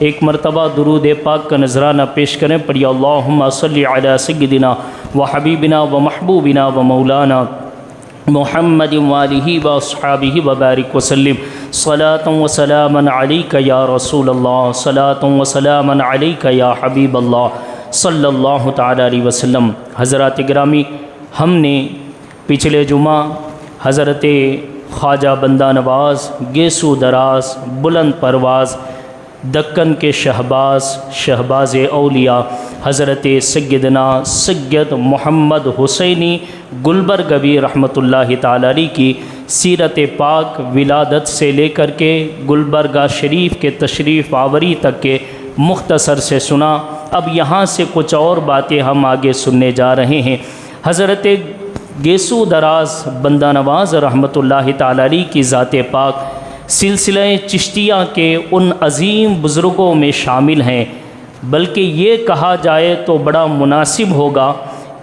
एक मरतबा दुरूद पाक का नजराना पेश करें। पढ़िए अल्लाहुम्मा सल्लि अला सय्यिदिना व हबीबिना व महबूबिना व मौलाना मुहम्मद व आलिहि व अस्हाबिहि व बारिक वसल्लिम सलातन व सलामन अलैका या रसूल अल्लाह सलातन व सलामन अलैका या हबीब अल्लाह सल्लल्लाहु तआला अलैहि वसल्लम। हज़रात गिरामी, हमने पिछले जुमा हज़रत ख्वाजा बंदा नवाज़ गेसू दराज बुलंद परवाज़ दक्कन के शहबाज औलिया हज़रत सय्यदना सैयद मोहम्मद हुसैनी गुलबर्गवी रहमतुल्लाहि ताला अलैह की सीरत पाक विलादत से लेकर के गुलबर्गा शरीफ के तशरीफ़ आवरी तक के मुख्तसर से सुना। अब यहाँ से कुछ और बातें हम आगे सुनने जा रहे हैं। हज़रत गेसू दराज बंदा नवाज़ रहमतुल्लाहि ताला अलैह की ज़ात पाक सिलसिला चिश्तिया के उन अज़ीम बुज़ुर्गों में शामिल हैं, बल्कि ये कहा जाए तो बड़ा मुनासिब होगा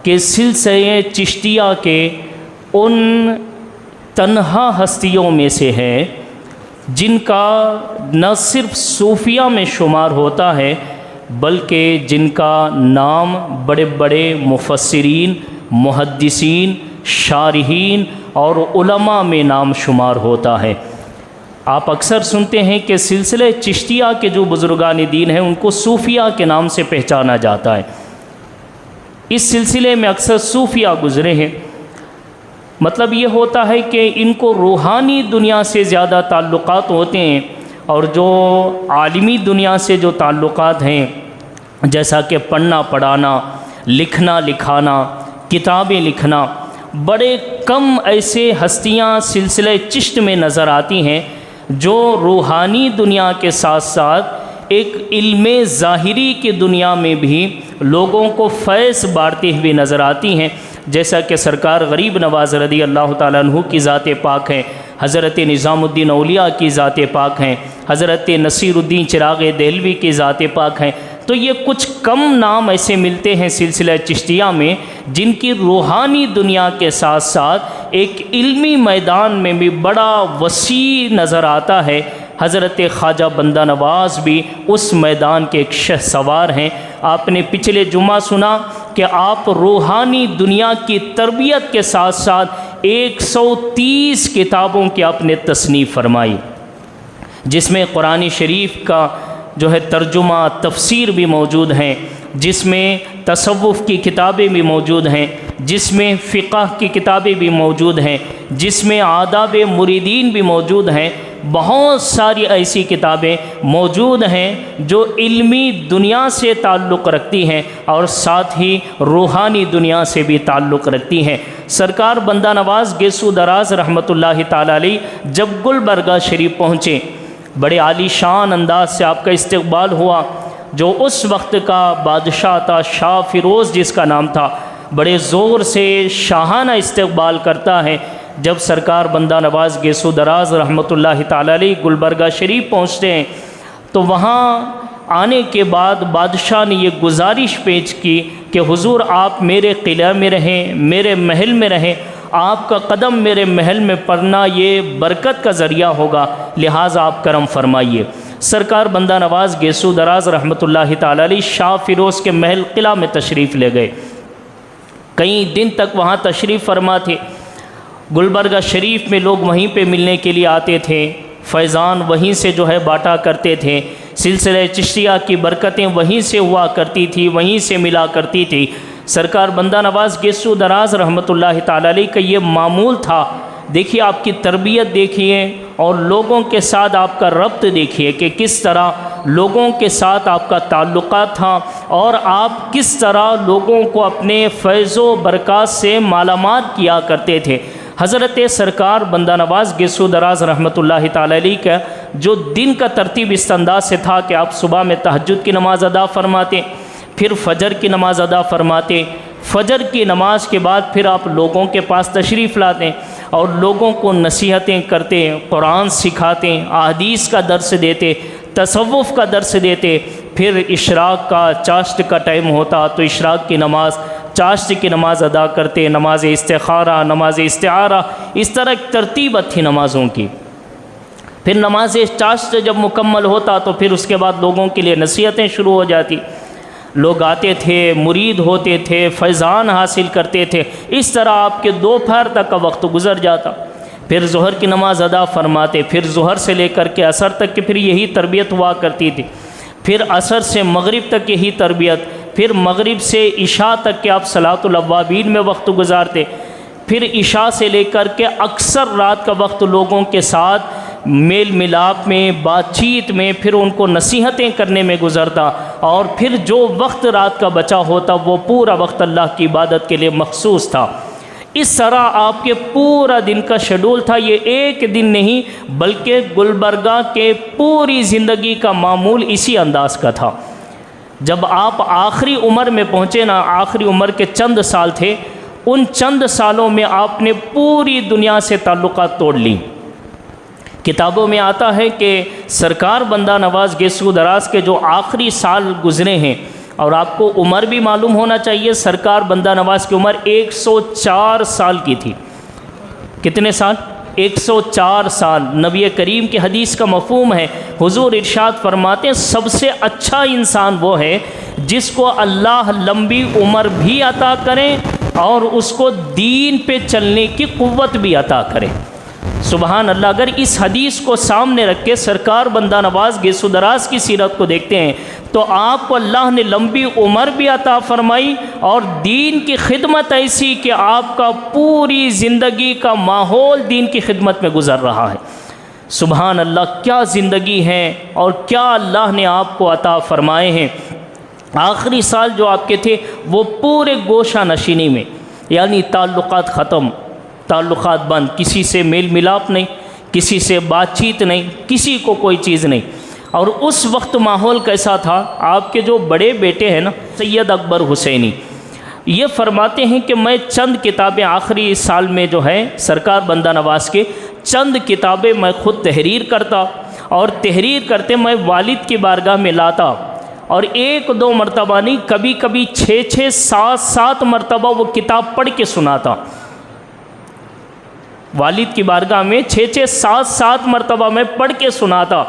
कि सिलसिला चिश्तिया के उन तन्हा हस्तियों में से है जिनका न सिर्फ सूफिया में शुमार होता है, बल्कि जिनका नाम बड़े बड़े मुफस्सिरीन, मुहद्दिसीन, शारिहीन और उलमा में नाम शुमार होता है। आप अक्सर सुनते हैं कि सिलसिले चिश्तिया के जो बुज़ुर्गान दीन हैं उनको सूफिया के नाम से पहचाना जाता है। इस सिलसिले में अक्सर सूफिया गुज़रे हैं। मतलब ये होता है कि इनको रूहानी दुनिया से ज़्यादा ताल्लुक़ात होते हैं, और जो आलिमी दुनिया से जो ताल्लुक़ात हैं जैसा कि पढ़ना पढ़ाना, लिखना लिखाना, किताबें लिखना, बड़े कम ऐसे हस्तियाँ सिलसिले चिश्त में नज़र आती हैं जो रूहानी दुनिया के साथ साथ एक इल्मे ज़ाहिरी की दुनिया में भी लोगों को फैज़ बांटती हुई नज़र आती हैं। जैसा कि सरकार गरीब नवाज़ रज़ी अल्लाह ताला अन्हु की ज़ात पाक हैं, हज़रत निज़ामुद्दीन औलिया की ज़ात पाक हैं, हज़रत नसीरुद्दीन चिराग़ देहलवी की ज़ात पाक हैं। तो ये कुछ कम नाम ऐसे मिलते हैं सिलसिला चिश्तिया में जिनकी रूहानी दुनिया के साथ साथ एक इल्मी मैदान में भी बड़ा वसी नज़र आता है। हज़रत ख्वाजा बंदा नवाज़ भी उस मैदान के एक शहसवार हैं। आपने पिछले जुमा सुना कि आप रूहानी दुनिया की तरबियत के साथ साथ 130 किताबों की आपने तसनीफ़ फरमाई, जिसमें कुरान शरीफ का जो है तर्जुमा तफसीर भी मौजूद हैं, जिसमें तसव्वुफ़ की किताबें भी मौजूद हैं, जिसमें फ़िक़्ह की किताबें भी मौजूद हैं, जिसमें आदाब मुरीदीन भी मौजूद हैं। बहुत सारी ऐसी किताबें मौजूद हैं जो इल्मी दुनिया से ताल्लुक़ रखती हैं और साथ ही रूहानी दुनिया से भी ताल्लुक़ रखती हैं। सरकार बंदा नवाज़ गेसू दराज रहमतुल्लाहि ताला अलैह जब गुलबर्गा शरीफ पहुँचे, बड़े आलीशान अंदाज से आपका इस्तक़बाल हुआ। जो उस वक्त का बादशाह था, शाह फ़िरोज़ जिसका नाम था, बड़े ज़ोर से शाहाना इस्तक़बाल करता है। जब सरकार बंदा नवाज़ गेसू दराज रहमतुल्लाहि ताला अलैह गुलबर्गा शरीफ पहुँचते हैं तो वहाँ आने के बाद बादशाह ने ये गुजारिश पेश की कि हुज़ूर आप मेरे क़िला में रहें, मेरे महल में रहें, आपका कदम मेरे महल में पड़ना ये बरकत का ज़रिया होगा, लिहाजा आप करम फरमाइए। सरकार बंदा नवाज़ गेसू दराज रहमतुल्लाहि ताला अलैह शाह फ़िरोज़ के महल क़िला में तशरीफ़ ले गए। कई दिन तक वहाँ तशरीफ़ फरमा थे। गुलबर्गा शरीफ में लोग वहीं पे मिलने के लिए आते थे, फैज़ान वहीं से जो है बांटा करते थे, सिलसिले चिश्तिया की बरकतें वहीं से हुआ करती थी, वहीं से मिला करती थी। सरकार बंदा नवाज़ गेसू दराज रहमतुल्लाहि ताला अलैह का ये मामूल था। देखिए आपकी तरबियत देखिए और लोगों के साथ आपका रब्त देखिए कि किस तरह लोगों के साथ आपका ताल्लुक़ात था और आप किस तरह लोगों को अपने फैज़ो बरक़ात से मालामाल किया करते थे। हज़रत सरकार बंदा नवाज़ गेसू दराज रहमतुल्लाहि ताला अलैह का जो दिन का तरतीब इस अंदाज से था कि आप सुबह में तहज्जुद की नमाज़ अदा फरमाते, फिर फ़जर की नमाज़ अदा फरमाते, फ़जर की नमाज के बाद फिर आप लोगों के पास तशरीफ़ लाते और लोगों को नसीहतें करते, कुरान सिखाते, अहदीस का दर्स देते, तसव्वुफ़ का दर्स देते। फिर इशराक़ का चाश्त का टाइम होता तो इशराक़ की नमाज़, चाश्त की नमाज़ अदा करते, नमाज इस्तिखारा, नमाज इस्तिआरा, इस तरह एक तरतीब थी नमाज़ों की। फिर नमाज चाश्त जब मुकम्मल होता तो फिर उसके बाद लोगों के लिए नसीहतें शुरू हो जाती। लोग आते थे, मुरीद होते थे, फैज़ान हासिल करते थे। इस तरह आपके दोपहर तक का वक्त गुज़र जाता। फिर ज़ोहर की नमाज़ अदा फरमाते, फिर ज़ोहर से लेकर के असर तक की फिर यही तरबियत हुआ करती थी। फिर असर से मगरिब तक यही तरबियत, फिर मगरिब से इशा तक के आप सलातुल अव्वाबीन में वक्त गुजारते। फिर इशा से लेकर के अक्सर रात का वक्त लोगों के साथ मेल मिलाप में, बातचीत में, फिर उनको नसीहतें करने में गुज़रता। और फिर जो वक्त रात का बचा होता वो पूरा वक्त अल्लाह की इबादत के लिए मखसूस था। इस तरह आपके पूरा दिन का शेड्यूल था। ये एक दिन नहीं बल्कि गुलबर्गा के पूरी ज़िंदगी का मामूल इसी अंदाज का था। जब आप आखिरी उम्र में पहुँचे ना, आखिरी उम्र के चंद साल थे, उन चंद सालों में आपने पूरी दुनिया से ताल्लुकात तोड़ ली। किताबों में आता है कि सरकार बंदा नवाज़ गेसू दराज के जो आखिरी साल गुज़रे हैं, और आपको उम्र भी मालूम होना चाहिए, सरकार बंदा नवाज़ की उम्र 104 साल की थी। कितने साल? 104 साल। नबी करीम की हदीस का मफ़हूम है, हुजूर इरशाद फरमाते हैं सबसे अच्छा इंसान वो है जिसको अल्लाह लंबी उम्र भी अता करें और उसको दीन पे चलने की क़ुव्वत भी अता करें। सुबहान अल्लाह। अगर इस हदीस को सामने रख के सरकार बंदा नवाज़ गेसू दराज की सीरत को देखते हैं तो आपको अल्लाह ने लंबी उम्र भी अता फरमाई और दीन की खिदमत ऐसी कि आपका पूरी ज़िंदगी का माहौल दीन की खिदमत में गुज़र रहा है। सुबहान अल्लाह, क्या ज़िंदगी है और क्या अल्लाह ने आपको अता फरमाए हैं। आखिरी साल जो आपके थे वो पूरे गोशा नशीनी में, यानी ताल्लुकात ख़त्म, ताल्लुकात बंद, किसी से मेल मिलाप नहीं, किसी से बातचीत नहीं, किसी को कोई चीज़ नहीं। और उस वक्त माहौल कैसा था? आपके जो बड़े बेटे हैं ना, सैयद अकबर हुसैनी, ये फरमाते हैं कि मैं चंद किताबें आखिरी साल में जो है सरकार बंदा नवाज़ के चंद किताबें मैं ख़ुद तहरीर करता और तहरीर करते मैं वालिद की बारगाह में लाता और एक दो मरतबा नहीं, कभी कभी 6-6, 7-7 मरतबा वो किताब पढ़ के सुनाता। वालिद की बारगाह में 6-6, 7-7 मरतबा मैं पढ़ के सुनाता।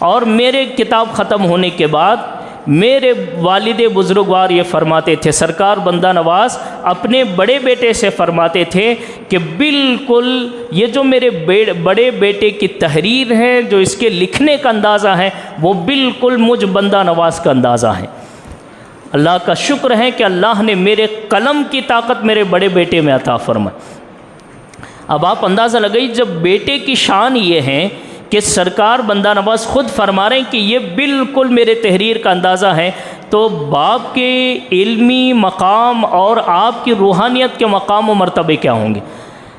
और मेरे किताब ख़त्म होने के बाद मेरे वालिद बुज़ुर्गवार ये फरमाते थे, सरकार बंदा नवाज़ अपने बड़े बेटे से फरमाते थे कि बिल्कुल ये जो मेरे बड़े बेटे की तहरीर है, जो इसके लिखने का अंदाज़ा है, वो बिल्कुल मुझ बंदा नवाज़ का अंदाज़ा है। अल्लाह का शुक्र है कि अल्लाह ने मेरे कलम की ताकत मेरे बड़े बेटे में अता फरमाई। अब आप अंदाज़ा लगाइए, जब बेटे की शान ये है कि सरकार बंदा नवाज़ ख़ुद फरमा रहे हैं कि ये बिल्कुल मेरे तहरीर का अंदाज़ा है, तो बाप के इल्मी मकाम और आपकी रूहानियत के मकाम व मर्तबे क्या होंगे।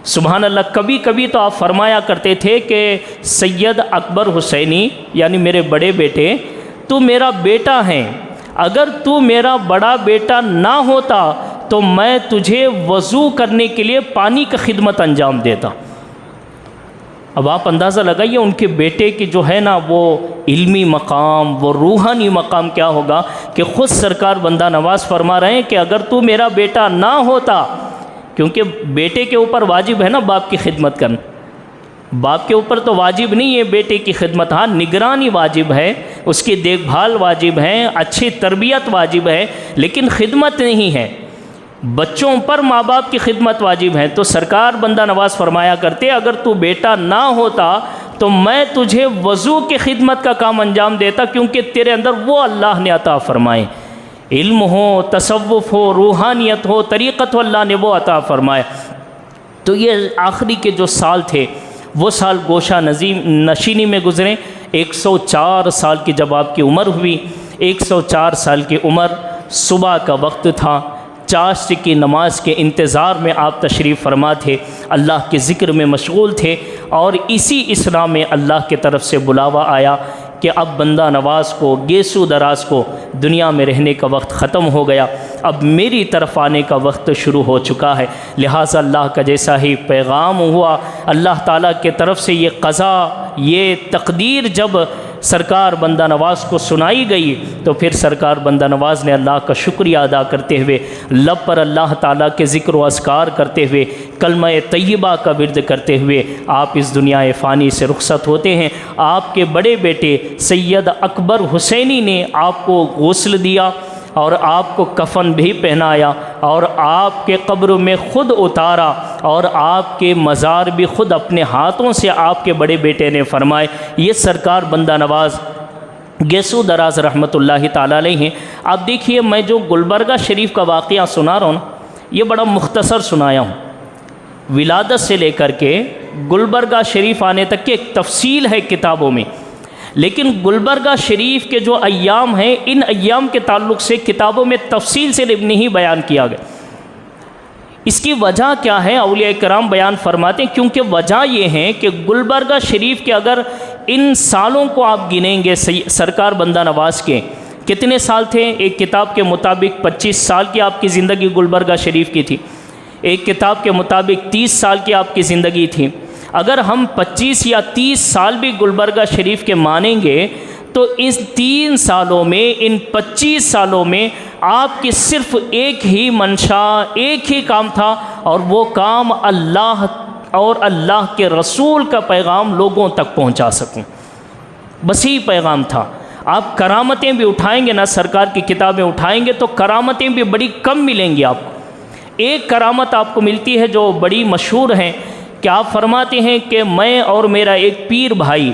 सुबहान अल्लाह। कभी कभी तो आप फरमाया करते थे कि सैयद अकबर हुसैनी, यानी मेरे बड़े बेटे, तू मेरा बेटा है, अगर तू मेरा बड़ा बेटा ना होता तो मैं तुझे वज़ू करने के लिए पानी का खिदमत अंजाम देता। अब आप अंदाज़ा लगाइए उनके बेटे की जो है ना वो इल्मी मकाम, वो रूहानी मकाम क्या होगा कि ख़ुद सरकार बंदा नवाज़ फरमा रहे हैं कि अगर तू मेरा बेटा ना होता, क्योंकि बेटे के ऊपर वाजिब है ना बाप की खिदमत करना, बाप के ऊपर तो वाजिब नहीं है बेटे की खिदमत, हाँ निगरानी वाजिब है, उसकी देखभाल वाजिब है, अच्छी तरबियत वाजिब है, लेकिन खिदमत नहीं है। बच्चों पर माँ बाप की खिदमत वाजिब है। तो सरकार बंदा नवाज़ फरमाया करते, अगर तू बेटा ना होता तो मैं तुझे वज़ू की खिदमत का काम अंजाम देता, क्योंकि तेरे अंदर वो अल्लाह ने अता फरमाए, इल्म हो, तसव्वुफ़ हो, रूहानियत हो, तरीक़त हो, अल्लाह ने वो अता फरमाया। तो ये आखिरी के जो साल थे वो साल गोशा नशीनी में गुज़रे। 104 साल की जब आपकी उम्र हुई, 104 साल की उम्र, सुबह का वक्त था, चाश्त की नमाज के इंतज़ार में आप तशरीफ़ फरमा थे, अल्लाह के ज़िक्र में मशगूल थे, और इसी इसरा में अल्लाह की तरफ से बुलावा आया कि अब बंदा नवाज़ को, गेसू दराज को दुनिया में रहने का वक्त ख़त्म हो गया, अब मेरी तरफ आने का वक्त शुरू हो चुका है। लिहाजा अल्लाह का जैसा ही पैगाम हुआ, अल्लाह ताला के तरफ से ये क़ज़ा, ये तकदीर जब सरकार बंदा नवाज़ को सुनाई गई तो फिर सरकार बंदा नवाज़ ने अल्लाह का शुक्रिया अदा करते हुए, लब पर अल्लाह ताला के ज़िक्र व अस्कार करते हुए, कलमा तय्यबा का विर्द करते हुए आप इस दुनिया फ़ानी से रुखसत होते हैं। आपके बड़े बेटे सैयद अकबर हुसैनी ने आपको गुस्ल दिया और आपको कफन भी पहनाया और आपके कब्र में ख़ुद उतारा और आपके मज़ार भी ख़ुद अपने हाथों से आपके बड़े बेटे ने फरमाए। ये सरकार बंदा नवाज़ गेसू दराज रहमतुल्लाहि ताला अलैहि हैं। आप देखिए, मैं जो गुलबर्गा शरीफ का वाक़या सुना रहा हूँ ना, ये बड़ा मुख्तसर सुनाया हूँ। विलादत से लेकर के गुलबर्गा शरीफ आने तक की एक तफसील है किताबों में, लेकिन गुलबर्गा शरीफ के जो अय्याम हैं, इन अय्याम के ताल्लुक़ से किताबों में तफसील से नहीं बयान किया गया। इसकी वजह क्या है, औलिया कराम बयान फरमाते हैं, क्योंकि वजह ये है कि गुलबर्गा शरीफ के अगर इन सालों को आप गिनेंगे, सरकार बंदा नवाज़ के कितने साल थे? एक किताब के मुताबिक 25 साल की आपकी ज़िंदगी गुलबर्गा शरीफ की थी, एक किताब के मुताबिक 30 साल की आपकी ज़िंदगी थी। अगर हम 25 या 30 साल भी गुलबर्गा शरीफ के मानेंगे तो इस 3 सालों में, इन 25 सालों में आपकी सिर्फ़ एक ही मंशा, एक ही काम था, और वो काम अल्लाह और अल्लाह के रसूल का पैगाम लोगों तक पहुंचा सकूं, बस ही पैगाम था। आप करामतें भी उठाएंगे ना, सरकार की किताबें उठाएंगे तो करामतें भी बड़ी कम मिलेंगी आपको। एक करामत आपको मिलती है जो बड़ी मशहूर है कि आप फरमाते हैं कि मैं और मेरा एक पीर भाई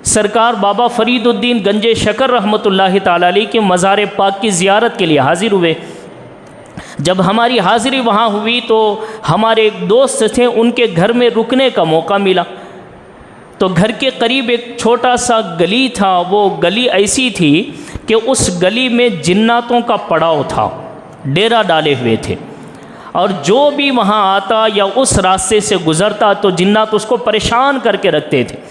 सरकार बाबा फरीदुद्दीन गंजे शकर रहमतुल्लाहि ताला अलैहि के मज़ार पाक की ज़ियारत के लिए हाज़िर हुए। जब हमारी हाज़िरी वहाँ हुई तो हमारे एक दोस्त थे, उनके घर में रुकने का मौका मिला। तो घर के करीब एक छोटा सा गली था, वो गली ऐसी थी कि उस गली में जिन्नातों का पड़ाव था, डेरा डाले हुए थे, और जो भी वहाँ आता या उस रास्ते से गुज़रता तो जिन्नात उसको परेशान करके रखते थे।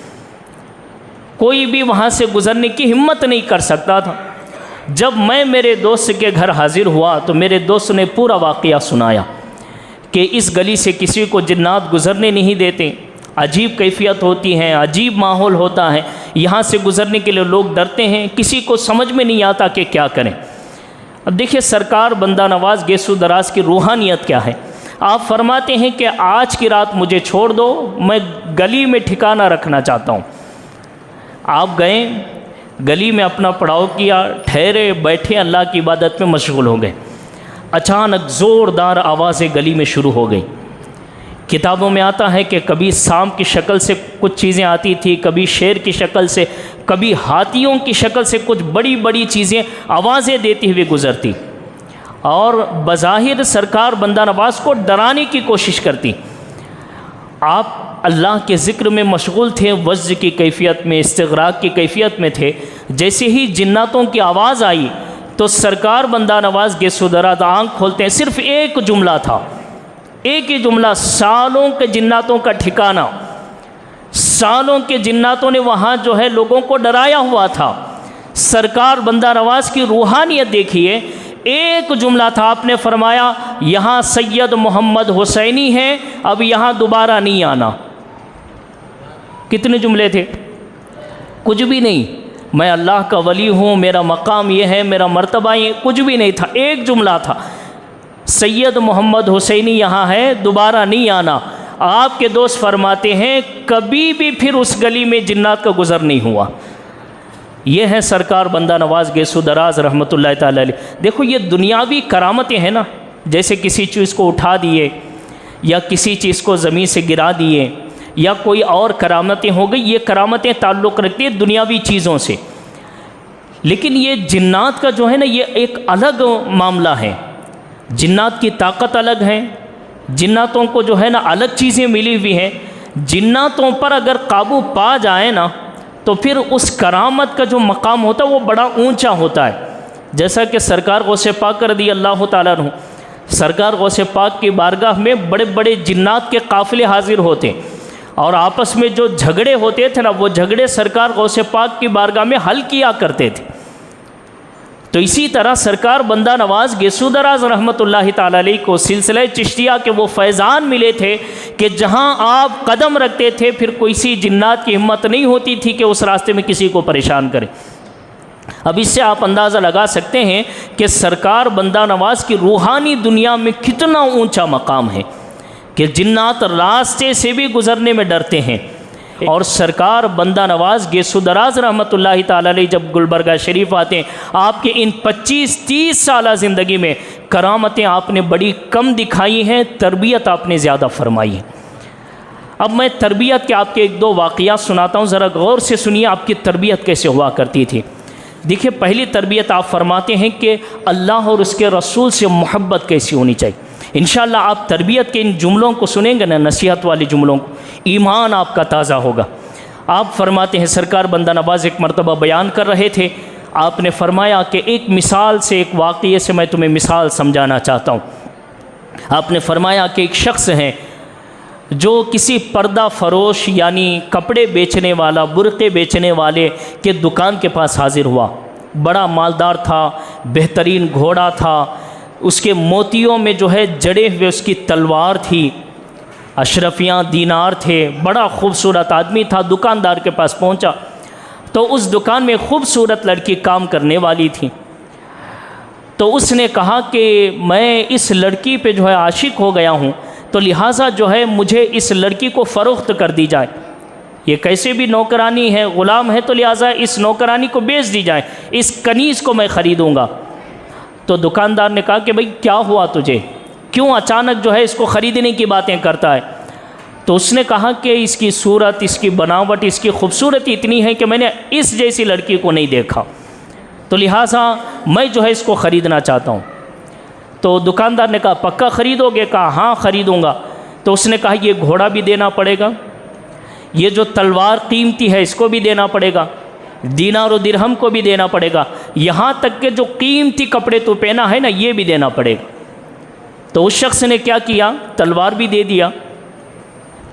कोई भी वहाँ से गुज़रने की हिम्मत नहीं कर सकता था। जब मैं मेरे दोस्त के घर हाज़िर हुआ तो मेरे दोस्त ने पूरा वाक़या सुनाया कि इस गली से किसी को जिन्नात गुज़रने नहीं देते, अजीब कैफियत होती है, अजीब माहौल होता है, यहाँ से गुज़रने के लिए लोग डरते हैं, किसी को समझ में नहीं आता कि क्या करें। अब देखिए, सरकार बंदा नवाज़ गेसू दराज की रूहानियत क्या है। आप फरमाते हैं कि आज की रात मुझे छोड़ दो, मैं गली में ठिकाना रखना चाहता हूँ। आप गए, गली में अपना पड़ाव किया, ठहरे बैठे, अल्लाह की इबादत में मशगूल हो गए। अचानक ज़ोरदार आवाज़ें गली में शुरू हो गई। किताबों में आता है कि कभी सांप की शक्ल से कुछ चीज़ें आती थी, कभी शेर की शक्ल से, कभी हाथियों की शक्ल से कुछ बड़ी बड़ी चीज़ें आवाज़ें देती हुई गुज़रती, और बज़ाहिर सरकार बंदा नवाज़ को डराने की कोशिश करती। आप अल्लाह के ज़िक्र में मशगूल थे, वज़्ज़ की कैफियत में, इस्तिग़राक़ की कैफियत में थे। जैसे ही जिन्नातों की आवाज़ आई तो सरकार बंदा नवाज़ गेसू दराज आँख खोलते हैं, सिर्फ़ एक जुमला था, एक ही जुमला, सालों के जिन्नातों का ठिकाना। सालों के जिन्नातों ने वहाँ जो है लोगों को डराया हुआ था। सरकार बंदा नवाज़ की रूहानियत देखिए, एक जुमला था, आपने फरमाया यहाँ सैयद मोहम्मद हुसैनी हैं, अब यहाँ दोबारा नहीं आना। कितने जुमले थे? कुछ भी नहीं। मैं अल्लाह का वली हूँ, मेरा मकाम ये है, मेरा मर्तबा ये, कुछ भी नहीं था। एक जुमला था, सैयद मोहम्मद हुसैनी यहाँ है, दोबारा नहीं आना। आपके दोस्त फरमाते हैं कभी भी फिर उस गली में जिन्नात का गुज़र नहीं हुआ। ये है सरकार बंदा नवाज़ गेसू दराज रहमतुल्लाहि ताला अलैहि। देखो, ये दुनियावी करामतें हैं ना, जैसे किसी चीज़ को उठा दिए या किसी चीज़ को ज़मीन से गिरा दिए या कोई और करामतें हो गई, ये करामतें ताल्लुक़ रखती हैं दुनियावी चीज़ों से। लेकिन ये जिन्नात का जो है ना, ये एक अलग मामला है। जिन्नात की ताकत अलग है, जिन्नातों को जो है ना अलग चीज़ें मिली हुई हैं। जिन्नातों पर अगर काबू पा जाए ना तो फिर उस करामत का जो मकाम होता है वो बड़ा ऊंचा होता है। जैसा कि सरकार गौसे पाक रज़ी अल्लाह ताला अन्हु, सरकार गौसे पाक की बारगाह में बड़े बड़े जिन्नात के काफ़िले हाजिर होते और आपस में जो झगड़े होते थे ना, वो झगड़े सरकार गौसे पाक की बारगाह में हल किया करते थे। तो तो इसी तरह सरकार बंदा नवाज गेसू दराज रहमतुल्लाहि ताला अलैह को सिलसिला चिश्तिया के वो फैज़ान मिले थे कि जहां आप कदम रखते थे फिर कोई सी जिन्नात की हिम्मत नहीं होती थी कि उस रास्ते में किसी को परेशान करे। अब इससे आप अंदाज़ा लगा सकते हैं कि सरकार बंदा नवाज की रूहानी दुनिया में कितना ऊंचा मकाम है कि जिन्नात रास्ते से भी गुज़रने में डरते हैं। और सरकार बंदा नवाज गेसू दराज रहमतुल्लाहि ताला अलैह जब गुलबर्गा शरीफ आते हैं, आपके इन 25-30 साल ज़िंदगी में करामतें आपने बड़ी कम दिखाई हैं, तरबियत आपने ज़्यादा फरमाई है। अब मैं तरबियत के आपके एक दो वाक़यात सुनाता हूँ, ज़रा गौर से सुनिए आपकी तरबियत कैसे हुआ करती थी। देखिए, पहली तरबियत आप फरमाते हैं कि अल्लाह और उसके रसूल से मोहब्बत कैसी होनी चाहिए। इंशाअल्लाह आप तरबियत के इन जुमलों को सुनेंगे ना, नसीहत वाले जुमलों को, ईमान आपका ताज़ा होगा। आप फरमाते हैं, सरकार बंदा नवाज एक मरतबा बयान कर रहे थे, आपने फरमाया कि एक मिसाल से, एक वाक़ये से मैं तुम्हें मिसाल समझाना चाहता हूँ। आपने फरमाया कि एक शख्स है जो किसी पर्दा फरोश यानी कपड़े बेचने वाला, बुरक़े बेचने वाले के दुकान के पास हाजिर हुआ। बड़ा मालदार था, बेहतरीन घोड़ा था, उसके मोतियों में जो है जड़े हुए उसकी तलवार थी, अशरफियाँ दीनार थे, बड़ा खूबसूरत आदमी था। दुकानदार के पास पहुंचा तो उस दुकान में खूबसूरत लड़की काम करने वाली थी। तो उसने कहा कि मैं इस लड़की पे जो है आशिक हो गया हूँ, तो लिहाजा जो है मुझे इस लड़की को फ़रोख्त कर दी जाए। ये कैसे भी नौकरानी है, ग़ुलाम है, तो लिहाजा इस नौकरानी को बेच दी जाए, इस कनीज़ को मैं ख़रीदूँगा। तो दुकानदार ने कहा कि भाई क्या हुआ तुझे, क्यों अचानक जो है इसको ख़रीदने की बातें करता है। तो उसने कहा कि इसकी सूरत, इसकी बनावट, इसकी खूबसूरती इतनी है कि मैंने इस जैसी लड़की को नहीं देखा, तो लिहाजा मैं जो है इसको ख़रीदना चाहता हूँ। तो दुकानदार ने कहा पक्का ख़रीदोगे? कहा हाँ ख़रीदूँगा। तो उसने कहा ये घोड़ा भी देना पड़ेगा, ये जो तलवार कीमती है इसको भी देना पड़ेगा, दीनार और दिरहम को भी देना पड़ेगा, यहाँ तक कि जो कीमती कपड़े तो पहना है ना ये भी देना पड़ेगा। तो उस शख्स ने क्या किया, तलवार भी दे दिया,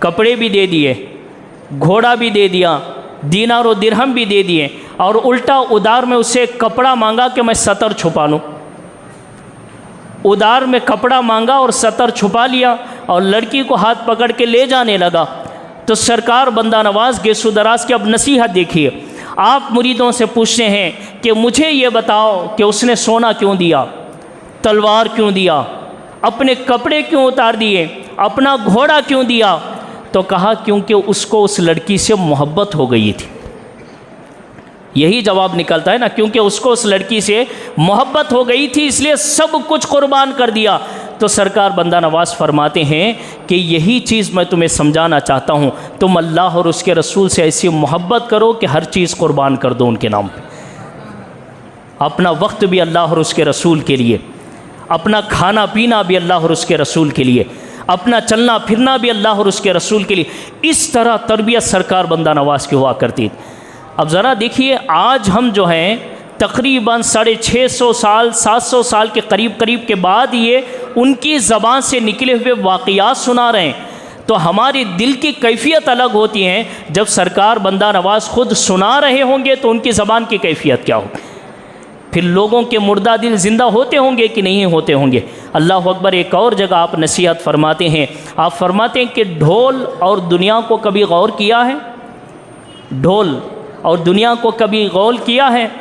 कपड़े भी दे दिए, घोड़ा भी दे दिया, दीनार और दिरहम भी दे दिए, और उल्टा उधार में उससे कपड़ा मांगा कि मैं सतर छुपा लूँ। उधार में कपड़ा मांगा और सतर छुपा लिया और लड़की को हाथ पकड़ के ले जाने लगा। तो सरकार बंदा नवाज गेसू दराज की अब नसीहत देखिए, आप मुरीदों से पूछते हैं कि मुझे ये बताओ कि उसने सोना क्यों दिया, तलवार क्यों दिया, अपने कपड़े क्यों उतार दिए, अपना घोड़ा क्यों दिया? तो कहा क्योंकि उसको उस लड़की से मोहब्बत हो गई थी। यही जवाब निकलता है ना, क्योंकि उसको उस लड़की से मोहब्बत हो गई थी इसलिए सब कुछ कुर्बान कर दिया। तो सरकार बंदा नवाज फरमाते हैं कि यही चीज़ मैं तुम्हें समझाना चाहता हूँ, तुम अल्लाह और उसके रसूल से ऐसी मोहब्बत करो कि हर चीज़ कुर्बान कर दो उनके नाम पे। अपना वक्त भी अल्लाह और उसके रसूल के लिए, अपना खाना पीना भी अल्लाह और उसके रसूल के लिए, अपना चलना फिरना भी अल्लाह और उसके रसूल के लिए। इस तरह तरबियत सरकार बंदा नवाज की हुआ करती। अब ज़रा देखिए, आज हम जो हैं तकरीबन 650 साल 700 साल के करीब के बाद ये उनकी ज़बान से निकले हुए वाक़यात सुना रहे हैं, तो हमारी दिल की कैफियत अलग होती है। जब सरकार बंदा नवाज ख़ुद सुना रहे होंगे तो उनकी ज़बान की कैफियत क्या होगी, फिर लोगों के मुर्दा दिल ज़िंदा होते होंगे कि नहीं होते होंगे। अल्लाह अकबर। एक और जगह आप नसीहत फरमाते हैं, आप फरमाते हैं कि ढोल और दुनिया को कभी गौर किया है? ढोल और दुनिया को कभी गौर किया है?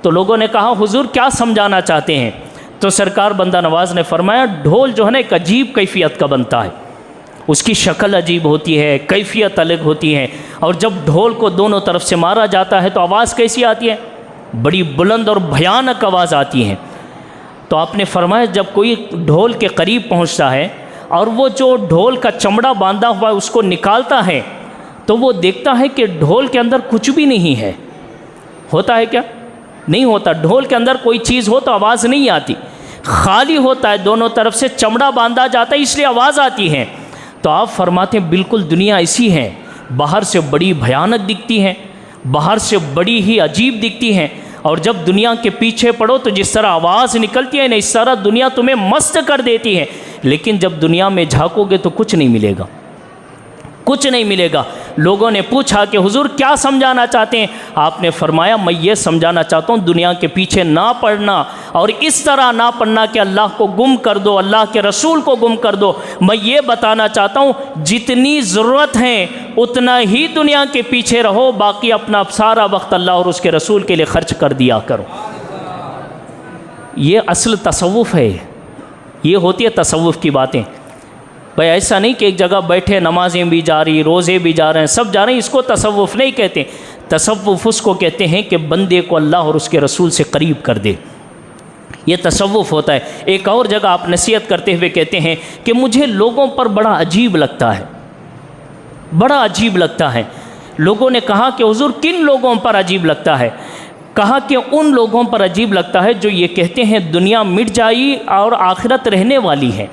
तो लोगों ने कहा हुजूर क्या समझाना चाहते हैं? तो सरकार बंदा नवाज ने फरमाया ढोल जो है ना एक अजीब कैफियत का बनता है, उसकी शक्ल अजीब होती है, कैफियत अलग होती है, और जब ढोल को दोनों तरफ से मारा जाता है तो आवाज़ कैसी आती है? बड़ी बुलंद और भयानक आवाज़ आती है। तो आपने फरमाया जब कोई ढोल के करीब पहुंचता है और वो जो ढोल का चमड़ा बांधा हुआ है उसको निकालता है तो वो देखता है कि ढोल के अंदर कुछ भी नहीं है। होता है क्या? नहीं होता। ढोल के अंदर कोई चीज़ हो तो आवाज़ नहीं आती, खाली होता है, दोनों तरफ से चमड़ा बांधा जाता है इसलिए आवाज़ आती है। तो आप फरमाते हैं बिल्कुल दुनिया ऐसी है, बाहर से बड़ी भयानक दिखती है, बाहर से बड़ी ही अजीब दिखती है, और जब दुनिया के पीछे पड़ो तो जिस तरह आवाज़ निकलती है ना इस तरह दुनिया तुम्हें मस्त कर देती है। लेकिन जब दुनिया में झांकोगे तो कुछ नहीं मिलेगा, कुछ नहीं मिलेगा। लोगों ने पूछा कि हुजूर क्या समझाना चाहते हैं? आपने फरमाया मैं ये समझाना चाहता हूँ दुनिया के पीछे ना पड़ना, और इस तरह ना पड़ना कि अल्लाह को गुम कर दो, अल्लाह के रसूल को गुम कर दो। मैं ये बताना चाहता हूँ जितनी ज़रूरत है उतना ही दुनिया के पीछे रहो, बाकी अपना सारा वक्त अल्लाह और उसके रसूल के लिए खर्च कर दिया करो। ये असल तसव्वुफ़ है, ये होती है तसव्वुफ़ की बातें। भाई ऐसा नहीं कि एक जगह बैठे नमाज़ें भी जा रही, रोज़े भी जा रहे हैं, सब जा रहे हैं, इसको तसव्वुफ़ नहीं कहते। तसव्वुफ़ उसको कहते हैं कि बंदे को अल्लाह और उसके रसूल से करीब कर दे, ये तसव्वुफ़ होता है। एक और जगह आप नसीहत करते हुए कहते हैं कि मुझे लोगों पर बड़ा अजीब लगता है, बड़ा अजीब लगता है। लोगों ने कहा कि हुजूर किन लोगों पर अजीब लगता है? कहा कि उन लोगों पर अजीब लगता है जो ये कहते हैं दुनिया मिट जाएगी और आखिरत रहने वाली है,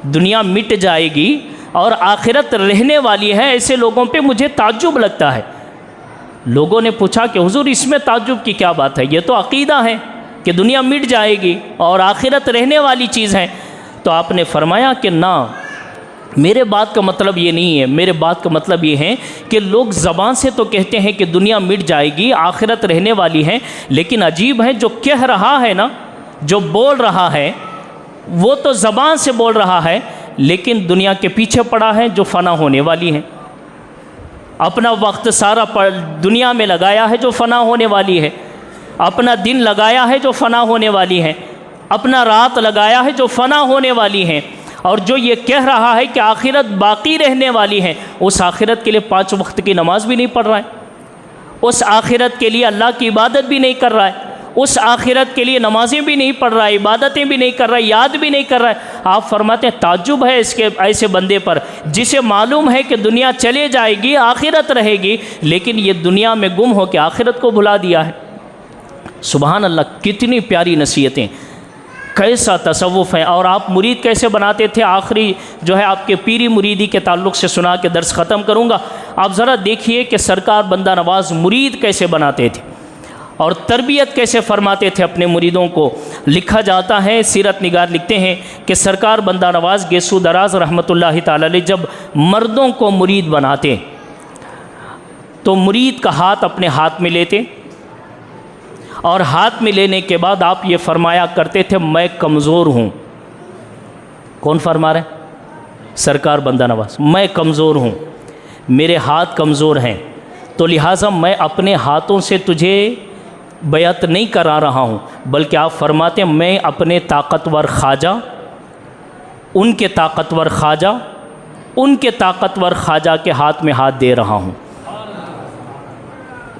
दुनिया मिट जाएगी और आखिरत रहने वाली है, ऐसे लोगों पे मुझे ताज्जुब लगता है। लोगों ने पूछा कि हुजूर इसमें ताज्जुब की क्या बात है, ये तो अक़ीदा है कि दुनिया मिट जाएगी और आखिरत रहने वाली चीज़ है। तो आपने फरमाया कि ना, मेरे बात का मतलब ये नहीं है, मेरे बात का मतलब ये है कि लोग ज़बान से तो कहते हैं कि दुनिया मिट जाएगी, आखिरत रहने वाली है, लेकिन अजीब है जो कह रहा है ना, जो बोल रहा है, वो तो ज़बान से बोल रहा है लेकिन दुनिया के पीछे पड़ा है जो फ़ना होने वाली है। अपना वक्त सारा दुनिया में लगाया है जो फ़ना होने वाली है, अपना दिन लगाया है जो फ़ना होने वाली है, अपना रात लगाया है जो फ़ना होने वाली है। और जो ये कह रहा है कि आखिरत बाकी रहने वाली है, उस आखिरत के लिए 5 वक्त की नमाज भी नहीं पढ़ रहा है, उस आखिरत के लिए अल्लाह की इबादत भी नहीं कर रहा है, उस आखिरत के लिए नमाजें भी नहीं पढ़ रहा है, इबादतें भी नहीं कर रहा है, याद भी नहीं कर रहा है। आप फरमाते हैं ताज्जुब है इसके ऐसे बंदे पर जिसे मालूम है कि दुनिया चले जाएगी, आखिरत रहेगी, लेकिन ये दुनिया में गुम हो के आखिरत को भुला दिया है। सुभान अल्लाह, कितनी प्यारी नसीहतें, कैसा तसव्वुफ़ है। और आप मुरीद कैसे बनाते थे, आखिरी जो है आपके पीरी मुरीदी के ताल्लुक़ से सुना के दर्स ख़त्म करूँगा। आप ज़रा देखिए कि सरकार बंदा नवाज़ मुरीद कैसे बनाते थे और तरबियत कैसे फरमाते थे अपने मुरीदों को। लिखा जाता है, सीरत निगार लिखते हैं कि सरकार बंदा नवाज़ गेसू दराज रहमतुल्लाहि ताला अलैह जब मर्दों को मुरीद बनाते तो मुरीद का हाथ अपने हाथ में लेते और हाथ में लेने के बाद आप ये फरमाया करते थे मैं कमज़ोर हूँ। कौन फरमा रहे? सरकार बंदा नवाज़, मैं कमज़ोर हूँ, मेरे हाथ कमज़ोर हैं, तो लिहाजा मैं अपने हाथों से तुझे बैअत नहीं करा रहा हूँ, बल्कि आप फरमाते हैं मैं अपने ताकतवर ख्वाजा, उनके ताकतवर ख्वाजा, उनके ताकतवर ख्वाजा के हाथ में हाथ दे रहा हूँ।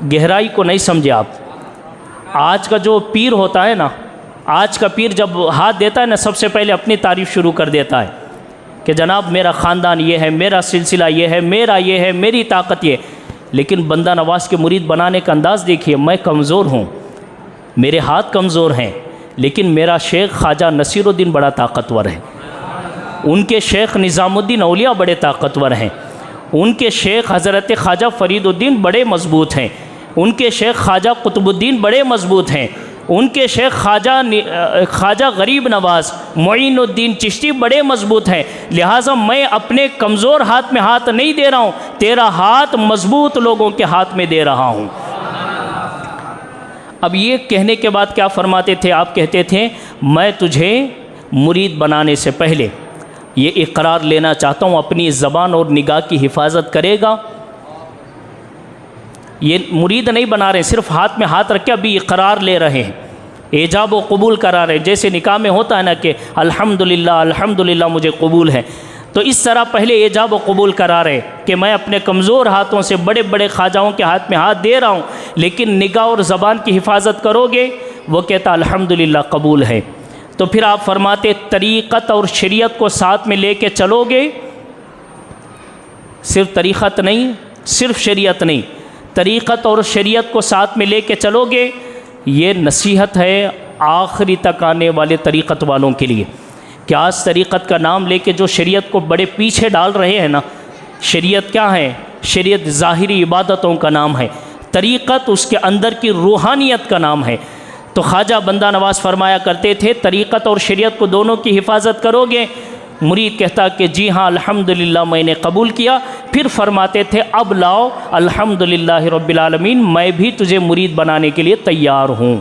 गहराई को नहीं समझे आप। आज का जो पीर होता है ना, आज का पीर जब हाथ देता है ना, सबसे पहले अपनी तारीफ़ शुरू कर देता है कि जनाब मेरा ख़ानदान ये है, मेरा सिलसिला ये है, मेरा ये है, मेरी ताकत ये। लेकिन बंदा नवाज़ के मुरीद बनाने का अंदाज़ देखिए, मैं कमज़ोर हूँ, मेरे हाथ कमज़ोर हैं, लेकिन मेरा शेख ख्वाजा नसीरुद्दीन बड़ा ताकतवर है, उनके शेख निज़ामुद्दीन औलिया बड़े ताकतवर हैं, उनके शेख हज़रत ख्वाजा फ़रीदुद्दीन बड़े मज़बूत हैं, उनके शेख ख्वाजा कुतुबुद्दीन बड़े मज़बूत हैं, उनके शेख ख्वाजा गरीब नवाज़ मोइनुद्दीन चिश्ती बड़े मज़बूत हैं। लिहाजा मैं अपने कमज़ोर हाथ में हाथ नहीं दे रहा हूँ, तेरा हाथ मज़बूत लोगों के हाथ में दे रहा हूँ। अब ये कहने के बाद क्या फरमाते थे? आप कहते थे मैं तुझे मुरीद बनाने से पहले ये इकरार लेना चाहता हूँ, अपनी ज़बान और निगाह की हिफाजत करेगा। ये मुरीद नहीं बना रहे, सिर्फ हाथ में हाथ रख के अभी इकरार ले रहे हैं, एजाब व कबूल करा रहे, जैसे निकाह में होता है ना कि अल्हम्दुलिल्लाह अल्हम्दुलिल्लाह मुझे कबूल है, तो इस तरह पहले एजाब व कबूल करा रहे कि मैं अपने कमज़ोर हाथों से बड़े बड़े ख्वाजाओं के हाथ में हाथ दे रहा हूँ, लेकिन निगाह और ज़बान की हिफाजत करोगे। वो कहता अल्हम्दुलिल्लाह कबूल है। तो फिर आप फरमाते तरीक़त और शरीयत को साथ में लेके चलोगे, सिर्फ तरीक़त नहीं, सिर्फ शरीयत नहीं, तरीक़त और शरीयत को साथ में लेके चलोगे। ये नसीहत है आखिरी तक आने वाले तरीक़त वालों के लिए कि आज तरीक़त का नाम लेके जो शरीयत को बड़े पीछे डाल रहे हैं ना, शरीयत क्या है? शरीयत ज़ाहिरी इबादतों का नाम है, तरीक़त उसके अंदर की रूहानियत का नाम है। तो ख्वाजा बंदा नवाज़ फरमाया करते थे तरीक़त और शरीयत को दोनों की हिफाजत करोगे मुरीद कहता कि जी हाँ अल्हम्दुलिल्लाह मैंने कबूल किया। फिर फरमाते थे अब लाओ अल्हम्दुलिल्लाह रब्बिल आलमीन, मैं भी तुझे मुरीद बनाने के लिए तैयार हूँ।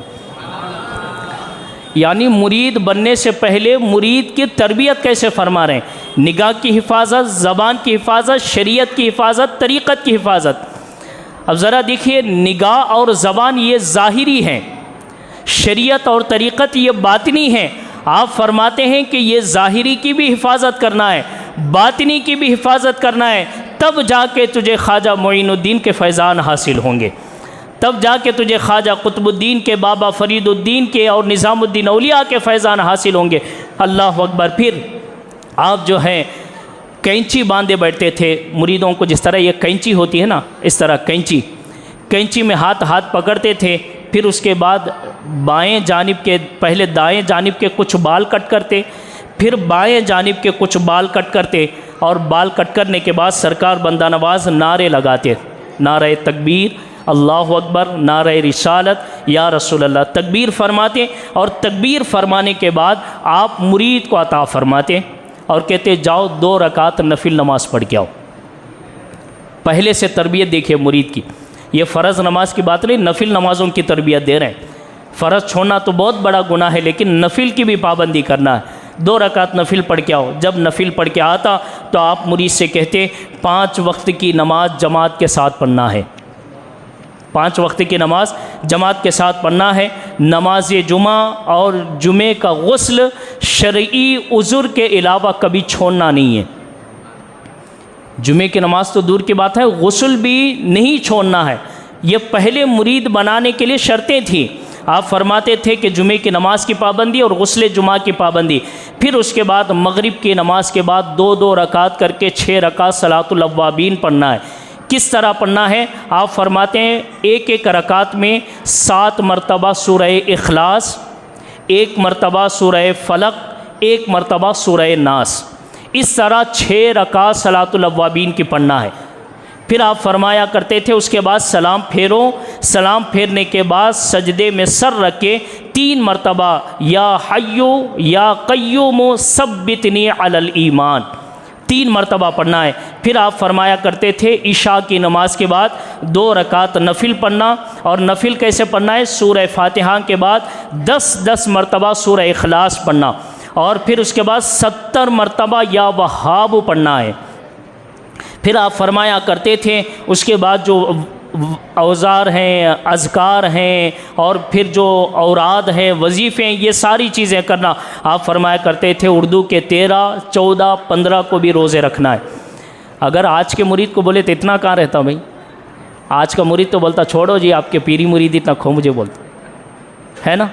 यानी मुरीद बनने से पहले मुरीद की तरबियत कैसे फरमा रहे हैं, निगाह की हिफाजत, ज़बान की हिफाजत, शरीयत की हिफाजत, तरीक़त की हिफाजत। अब ज़रा देखिए, निगाह और ज़बान ये ज़ाहिरी हैं, शरीयत और तरीक़त ये बातिनी हैं। आप फरमाते हैं कि ये ज़ाहिरी की भी हिफाजत करना है, बातिनी की भी हिफाजत करना है, तब जाके तुझे ख्वाजा मोइनुद्दीन के फैज़ान हासिल होंगे, तब जाके तुझे ख्वाजा कुतुबुद्दीन के, बाबा फरीदुद्दीन के और निज़ामुद्दीन औलिया के फैज़ान हासिल होंगे। अल्लाह अकबर। फिर आप जो हैं कैंची बांधे बैठते थे मुरीदों को, जिस तरह ये कैंची होती है ना, इस तरह कैंची में हाथ पकड़ते थे। फिर उसके बाद बाएं जानिब के, पहले दाएं जानिब के कुछ बाल कट करते, फिर बाएं जानिब के कुछ बाल कट करते, और बाल कट करने के बाद सरकार बंदा नवाज नारे लगाते, नारे तकबीर, अल्लाह अकबर, नारे रिसालत, या रसूल अल्लाह, तकबीर फरमाते। और तकबीर फरमाने के बाद आप मुरीद को अता फरमाते और कहते जाओ 2 रकात नफिल नमाज पढ़ के आओ। पहले से तरबियत देखिए मुरीद की, ये फ़र्ज़ नमाज की बात नहीं, नफिल नमाज़ों की तरबियत दे रहे हैं। फ़र्ज़ छोड़ना तो बहुत बड़ा गुनाह है, लेकिन नफिल की भी पाबंदी करना है। 2 रकात नफिल पढ़ के आओ। जब नफिल पढ़ के आता तो आप मुरीद से कहते 5 वक्त की नमाज जमात के साथ पढ़ना है, 5 वक्त की नमाज जमात के साथ पढ़ना है। नमाज जुमा और जुमे का गुस्ल शरई उज़ुर के अलावा कभी छोड़ना नहीं है। जुमे की नमाज तो दूर की बात है, गुस्ल भी नहीं छोड़ना है। ये पहले मुरीद बनाने के लिए शर्तें थी। आप फरमाते थे कि जुमे की नमाज की पाबंदी और गुस्ल जुमा की पाबंदी। फिर उसके बाद मगरिब की नमाज के बाद 2-2 रकात करके 6 रकात सलातुल अव्वाबीन पढ़ना है। किस तरह पढ़ना है? आप फरमाते हैं 1-1 रकात में 7 मरतबा सूरह इखलास, 1 मरतबा सूरह फलक, 1 मरतबा सूरह नास। इस तरह 6 रकात सलातुल अव्वाबीन की पढ़ना है। फिर आप फरमाया करते थे उसके बाद सलाम फेरो, सलाम फेरने के बाद सजदे में सर रख के 3 मरतबा या हय्यु या क़य्यूम सब्बितनी अलल ईमान 3 मरतबा पढ़ना है। फिर आप फरमाया करते थे इशा की नमाज के बाद 2 रकात नफिल पढ़ना, और नफिल कैसे पढ़ना है? सूरह फातिहा के बाद 10-10 मरतबा सूरह इखलास पढ़ना, और फिर उसके बाद 70 मरतबा या वहाब पढ़ना है। फिर आप फरमाया करते थे उसके बाद जो औज़ार हैं, अज़कार हैं, और फिर जो औराद हैं, वजीफ़े हैं, ये सारी चीज़ें करना। आप फरमाया करते थे उर्दू के 13, 14, 15 को भी रोज़े रखना है। अगर आज के मुरीद को बोले तो इतना कहाँ रहता भाई? आज का मुरीद तो बोलता छोड़ो जी, आपके पीरी मुरीद इतना खो मुझे बोलता है ना।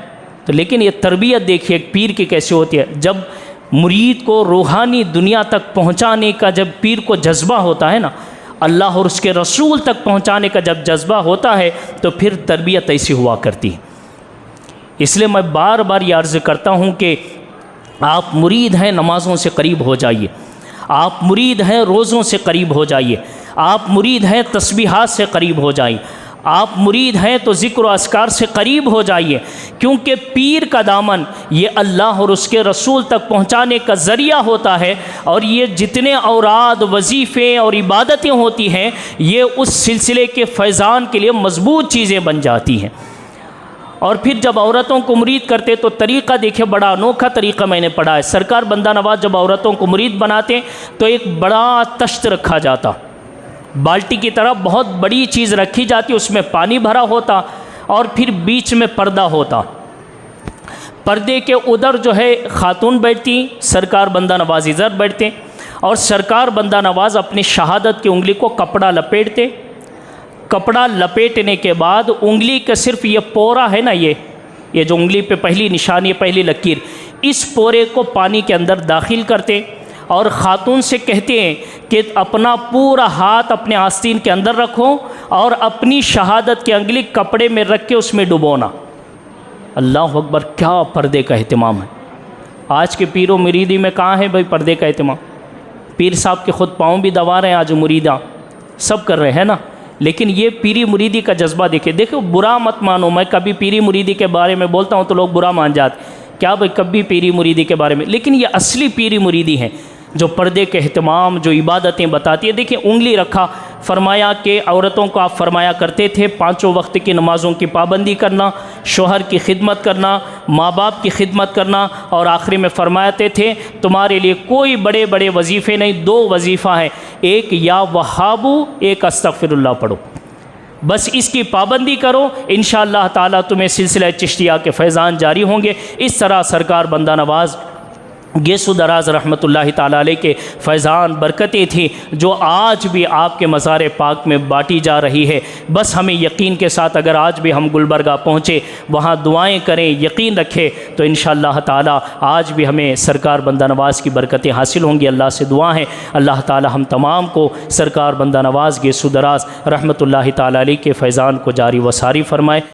तो लेकिन ये तरबियत देखिए एक पीर की कैसे होती है। जब मुरीद को रूहानी दुनिया तक पहुंचाने का जब पीर को जज्बा होता है ना, अल्लाह और उसके रसूल तक पहुंचाने का जब जज्बा होता है, तो फिर तरबियत ऐसी हुआ करती है। इसलिए मैं बार बार ये अर्ज़ करता हूँ कि आप मुरीद हैं, नमाज़ों से करीब हो जाइए। आप मुरीद हैं, रोज़ों से करीब हो जाइए। आप मुरीद हैं, तस्बीहात से करीब हो जाइए। आप मुरीद हैं तो ज़िक्र व अस्कार से करीब हो जाइए, क्योंकि पीर का दामन ये अल्लाह और उसके रसूल तक पहुंचाने का ज़रिया होता है। और ये जितने औराद, वजीफ़े और इबादतें होती हैं, ये उस सिलसिले के फैज़ान के लिए मजबूत चीज़ें बन जाती हैं। और फिर जब औरतों को मुरीद करते तो तरीक़ा देखिए, बड़ा अनोखा तरीक़ा मैंने पढ़ा है। सरकार बंदा नवाज जब औरतों को मुरीद बनाते तो एक बड़ा तश्त रखा जाता, बाल्टी की तरह बहुत बड़ी चीज़ रखी जाती, उसमें पानी भरा होता, और फिर बीच में पर्दा होता। पर्दे के उधर जो है खातून बैठती, सरकार बंदा नवाज इधर बैठते, और सरकार बंदा नवाज अपनी शहादत की उंगली को कपड़ा लपेटते। कपड़ा लपेटने के बाद उंगली का सिर्फ ये पोरा है ना, ये जो उंगली पे पहली निशानी, पहली लकीर, इस पोरे को पानी के अंदर दाखिल करते, और ख़ातून से कहते हैं कि अपना पूरा हाथ अपने आस्तीन के अंदर रखो और अपनी शहादत की उंगली कपड़े में रख के उसमें डुबोना। अल्लाह अकबर, क्या पर्दे का एहतमाम है। आज के पीरो मुरीदी में कहाँ है भाई पर्दे का एहतमाम? पीर साहब के ख़ुद पाँव भी दबा रहे हैं आज, मुरीदा सब कर रहे हैं ना। लेकिन ये पीरी मुरीदी का जज्बा देखो, बुरा मत मानो, मैं कभी पीरी मुरीदी के बारे में बोलता हूँ तो लोग बुरा मान जाते। क्या भाई कभी पीरी मुरीदी के बारे में, लेकिन ये असली पीरी मुरीदी हैं जो पर्दे के अहतमाम, जो इबादतें बताती है। देखिए उंगली रखा, फरमाया कि औरतों को आप फरमाया करते थे 5 वक्त की नमाज़ों की पाबंदी करना, शोहर की खिदमत करना, माँ बाप की खिदमत करना, और आखिरी में फरमाते थे तुम्हारे लिए कोई बड़े बड़े वजीफ़े नहीं, 2 वजीफ़ा हैं, एक या वहाबू, एक अस्तगफिरुल्लाह पढ़ो, बस इसकी पाबंदी करो, इंशाअल्लाह ताला तुम्हें सिलसिला चिश्तिया के फैज़ान जारी होंगे। इस तरह सरकार बंदा नवाज़ गेसु दराज रहमतुल्लाहि ताला अलैह के फैज़ान बरकतें थी जो आज भी आपके मज़ार पाक में बाँटी जा रही है। बस हमें यकीन के साथ अगर आज भी हम गुलबर्गा पहुँचे, वहाँ दुआएं करें, यकीन रखें, तो इंशाअल्लाह ताला आज भी हमें सरकार बंदा नवाज़ की बरकतें हासिल होंगी। अल्लाह से दुआ है अल्लाह ताला हम तमाम को सरकार बंदा नवाज़ गेसु दराज रहमतुल्लाहि ताला अलैह के फैज़ान को जारी व सारी फरमाए।